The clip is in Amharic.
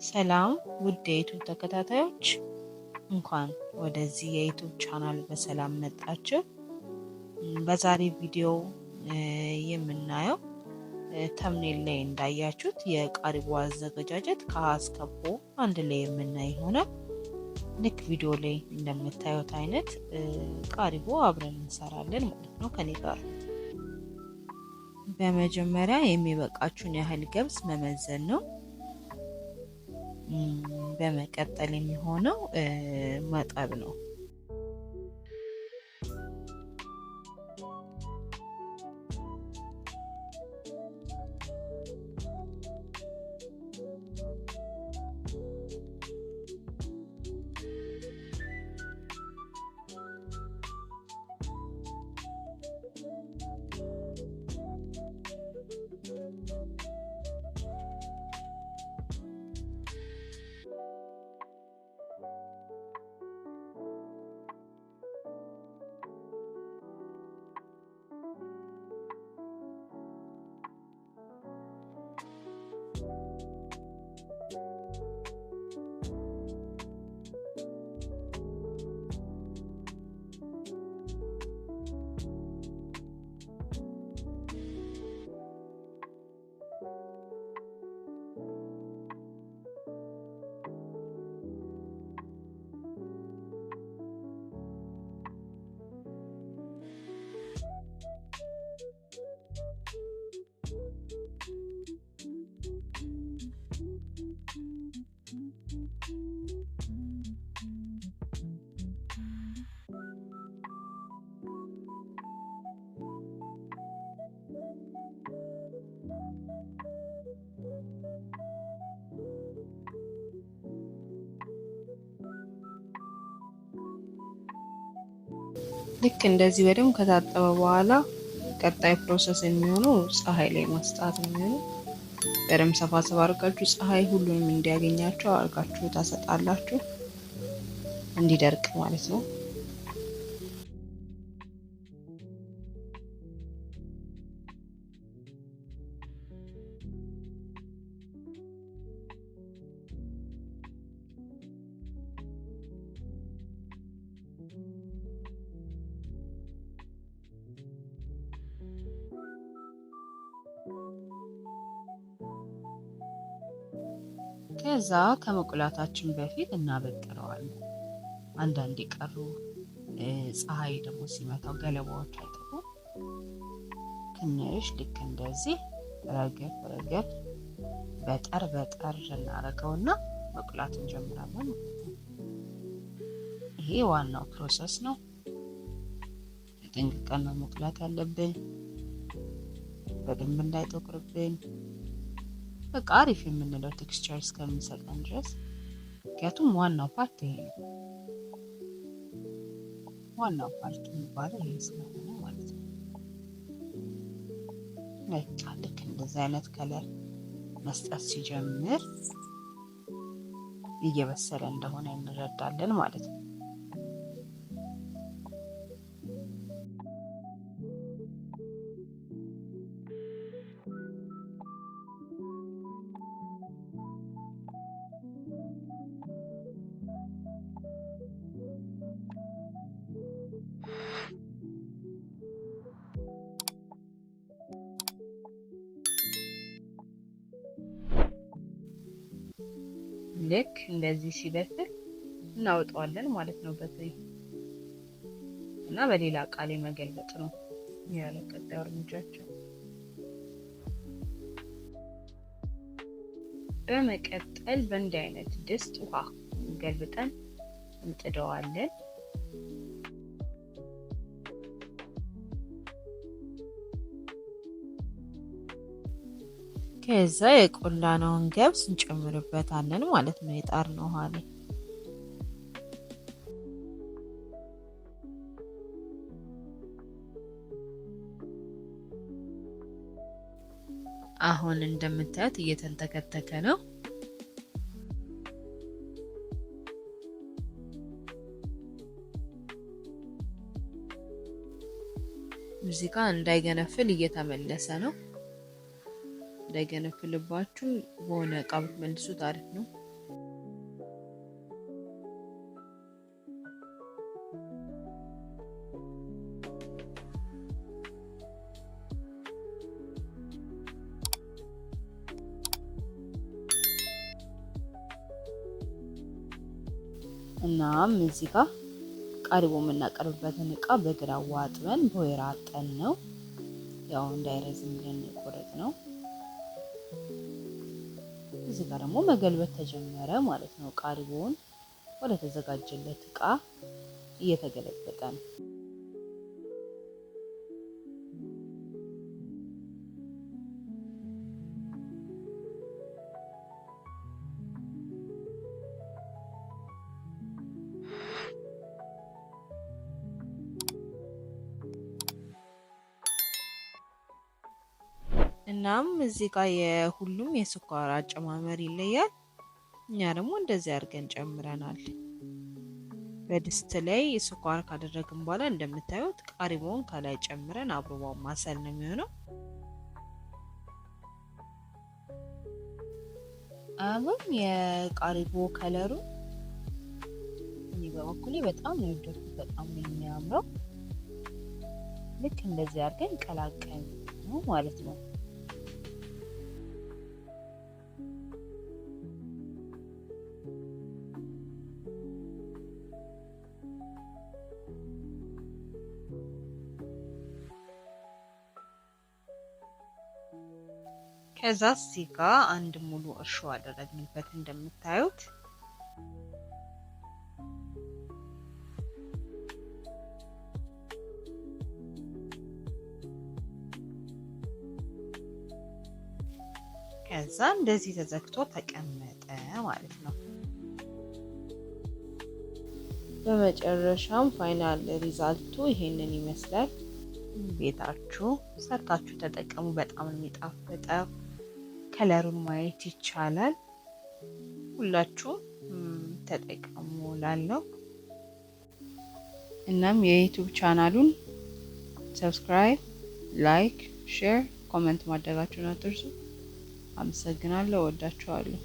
ሰላም ውድ የዩቲዩብ ተከታታዮች እንኳን ወደዚህ የዩቲዩብ ቻናል በሰላም መጣችሁ። በዛሬ ቪዲዮ የምናየው ተምኔል ላይ እንዳያችሁት የቃሪቦ አዘገጃጀት ከሀ እስከ ፖ አንድ ላይ የምናይ ይሆናል። ልክ ቪዲዮ ላይ እንደምታዩት አይነት ቃሪቦ አብረን እንሰራለን ማለት ነው ከኔ ጋር። በመጀመሪያ የሚበቃችሁን ያህል ገብስ መመዘን ነው። በመቀጠል የሚሆነው ማጠብ ነው። ልክ እንደዚህ በደንብ ከታጠበ በኋላ ቀጣይ ፕሮሰስ የሚሆነው ፀሐይ ላይ ማስጣት ነው የሚሆነው። በደንብ ሰፋ አድርጋችሁ ፀሐይ ሁሉንም እንዲያገኛቸው አድርጋችሁ ታሰጣላችሁ፣ እንዲደርቅ ማለት ነው። ከዛ ከመቁላታችን በፊት እናበጥረዋለን። አንዳንድ የቀሩ ፀሐይ ደግሞ ሲመታው ገለባዎች አይጠፉ። ትንሽ ልክ እንደዚህ ረገፍ በጠር እናደርገውና መቁላት እንጀምራለን። ይሄ ዋናው ፕሮሰስ ነው። ተጠንቅቀን ነው መቁላት ያለብን፣ በደንብ እንዳይጠቁርብን። በቃ አሪፍ የምንለው ቴክስቸር እስከሚሰጠን ድረስ። ምክንያቱም ዋናው ፓርት ይሄ ነው። ዋናው ፓርት የሚባለው ይሄ ስለሆነ ማለት ነው። በቃ ልክ እንደዚህ አይነት ከለር መስጠት ሲጀምር እየበሰለ እንደሆነ እንረዳለን ማለት ነው። ልክ እንደዚህ ሲበስል እናወጣዋለን ማለት ነው በትሪ እና በሌላ እቃ ላይ መገልበጥ ነው ያለ ቀጣዩ እርምጃችን። በመቀጠል በእንዲህ አይነት ድስት ውሃ ገልብጠን እንጥደዋለን። ከዛ የቆላነውን ገብስ እንጨምርበታለን ማለት ነው የጣርነው ውሃ ላይ። አሁን እንደምታዩት እየተንተከተከ ነው። እዚህ ጋር እንዳይገነፍል እየተመለሰ ነው። እንዳይገነፍልባችሁ በሆነ እቃ ብትመልሱት አሪፍ ነው። እናም እዚህ ጋር ቃሪቦ የምናቀርብበትን እቃ በግራዋ አጥበን በወይራ አጠን ነው። ያው እንዳይረዝም ብለን የቆረጥ ነው። እዚህ ጋር ደግሞ መገልበጥ ተጀመረ ማለት ነው። ቃሪቦውን ወደ ተዘጋጀለት እቃ እየተገለበጠ ነው። እናም እዚህ ጋር የሁሉም የስኳር አጨማመር ይለያል። እኛ ደግሞ እንደዚህ አድርገን ጨምረናል። በድስት ላይ ስኳር ካደረግን በኋላ እንደምታዩት ቃሪቦውን ከላይ ጨምረን አብሮ ማማሰል ነው የሚሆነው። አሁን የቃሪቦ ከለሩ እኔ በበኩሌ በጣም ነው የወደድኩት። በጣም ነው የሚያምረው። ልክ እንደዚህ አድርገን ቀላቀል ነው ማለት ነው። ከዛ እዚህ ጋር አንድ ሙሉ እርሾ አደረግንበት እንደምታዩት። ከዛ እንደዚህ ተዘግቶ ተቀመጠ ማለት ነው። በመጨረሻም ፋይናል ሪዛልቱ ይሄንን ይመስላል። ቤታችሁ ሰርታችሁ ተጠቀሙ። በጣም ነው የሚጣፍጠው። ከለሩን ማየት ይቻላል። ሁላችሁ ተጠቀሙ ላለው። እናም የዩቲዩብ ቻናሉን ሰብስክራይብ፣ ላይክ፣ ሼር፣ ኮሜንት ማድረጋችሁን አትርሱ። አመሰግናለሁ። ወዳችኋለሁ።